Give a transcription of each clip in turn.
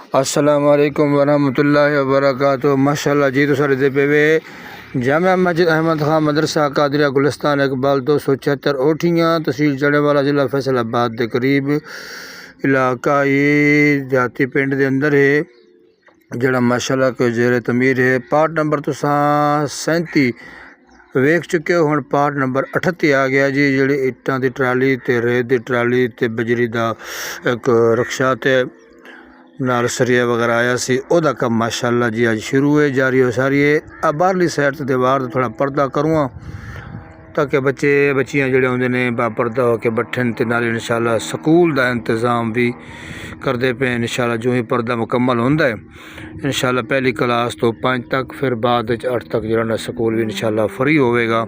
अस्सलामु अलैकुम वरहमतुल्लाहि वबरकातुहू। माशाल्लाह जी तो सारे दे पे वे जामिया मस्जिद अहमद खां मदरसा कादरिया गुलिस्तान इकबाल 276 ओठियाँ तहसील चढ़ेवाला ज़िला फैसलाबाद के करीब इलाका ये जाती पिंड के अंदर है जड़ा माशाल्लाह को जेरे तमीर है। पार्ट नंबर तुसां 37 वेख चुके हो, हुण पार्ट नंबर 38 आ गया जी। जी इट्टां की ट्राली ते रेत की ट्राली ते बजरी का एक रक्शा ते नाल सरिया वगैरह आया सी ओदा कम माशाल्लाह जी अज शुरू है, जारी हो सारी है। अब बाहरली साइड तो दीवार तो थोड़ा पर्दा करूँ ताकि बच्चे बच्चियाँ जोड़े आते हैं बापर्दा होकर बैठन तो नाल इंशाल्लाह स्कूल का इंतज़ाम भी करते पे। इंशाल्लाह जो ही पर्दा मुकम्मल होंदा है इंशाल्लाह पहली क्लास तो 5 तक, फिर बाद 8 तक जो स्कूल भी इंशाल्लाह फ्री होगा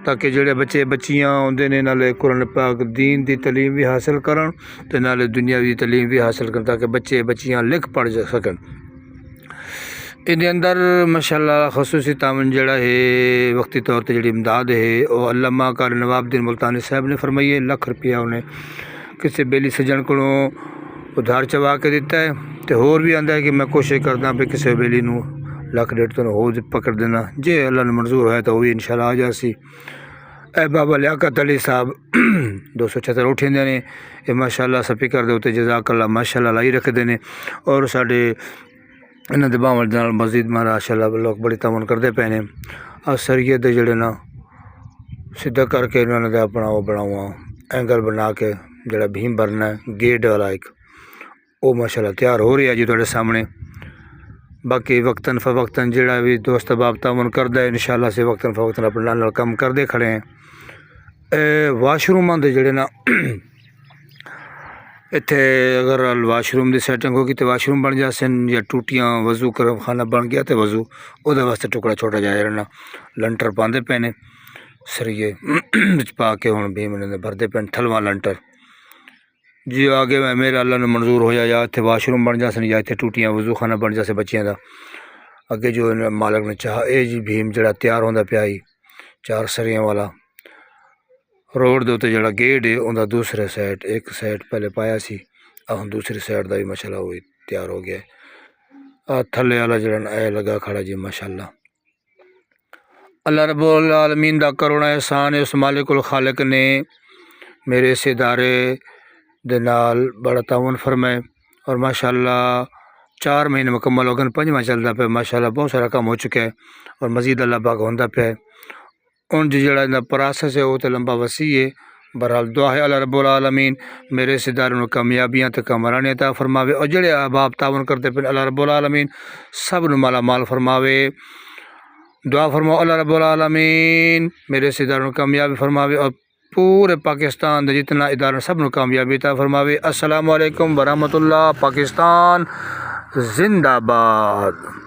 ताकि जोड़े बच्चे बच्चियाँ आते हैं नाले कुरान पाक दीन की तलीम भी हासिल करन ते नाले दुनियावी तलीम भी हासिल करन ताकि बच्चे बच्चियाँ लिख पढ़ सकन। इहदे अंदर माशाल्लाह खसूसी तावन जड़ा है वक्ती तौर पर जी इमदाद है वह अल्लामा कारी नवाबुद्दीन मुल्तानी साहब ने फरमाई है। लाख रुपया उन्हें किसी बेली सजन को उधार चवा के दिता है तो होर भी आंदा है कि मैं कोशिश करदा भी किसी बेली नूं लाख डेढ़ तो हो पकड़ देना, जे अल्लाह ने मंजूर है तो वह भी इंशाल्लाह आ जासी। ए बाबा लियाकत अली साहब 276 उठे ने ये माशाल्लाह स्पीकर के उत्ते जज़ाकल्लाह माशाल्लाह लाई रखते हैं और साढ़े इन्हों के बावल नाल मस्जिद माशाल्लाह लोग बड़ी तमन करते पे ने। आ सरिये दे जड़े ना सीधा करके इन्होंने अपना वो बनावा एंगल बना के जड़ा भीम भरना है गेट वाला एक वो माशाल्लाह तैयार हो रही है जी तुहाडे सामने। बाकी वक्तन फवक्तन जड़ा भी दोस्त बाप तावन करदा है इंशाल्लाह से वक्तन फवक्तन अपने नाल कम करते खड़े हैं। वाशरूमां दे जड़े ना इत्थे अगर वाशरूम की सैटिंग होगी तो वाशरूम बन जासन या टूटियाँ वजू कर खाना बन गया तो वजू वो वास्ते टुकड़ा छोटा जाए रहना लंटर पाते पे ने सरिये पा के हूँ भी मैंने भरते पे थलवा लंटर जी। आगे मेरा अल्लाह ने मंजूर होया या इतने वाशरूम बन जासन या इतने टूटियाँ वजू खाना बन जाए बच्चियाँ का अगे जो मालक ने चाह ये जी भीम जड़ा तैयार होंदा पिया ही 4 सरियां वाला रोड के उत्ते जड़ा गेट है उनका दूसरे साइड एक साइड पहले पाया सी हम दूसरी साइड का भी माशाल्लाह वो तैयार हो गया। आ थले वाला जड़ा ए लगा खड़ा जी माशाल्लाह। अल्लाह रब्बुल आलमीन दा करोड़ा एहसान है उस मालिकुल खालिक ने मेरे इस इदारे दे नाल बड़ा तावन फरमाए और माशाल्लाह 4 महीने मुकम्मल हो गए, 5वां चलता पे माशाल्लाह बहुत सारा काम हो चुका है और मजीद अल्लाह पाक होंदा पे। उन जड़ा प्रोसेस है वो तो लंबा वसी है। बहरहाल दुआ है अल्लाह रब्बुल आलमीन मेरे इस इदारे में कामयाबियाँ तो कमराने अता फरमावे और जड़े अहबाब तावन करते पे अल्लाह रब्बुल आलमीन सब नूं माला माल फरमावे। दुआ फरमाओ अल्लाह रब्बुल आलमीन मेरे इस इदारे में कामयाबी फरमावे और पूरे पाकिस्तान के जितना इदारा सब नूं कामयाबी अता फरमावे। अस्सलामु अलैकुम वरहमतुल्लाह। पाकिस्तान जिंदाबाद।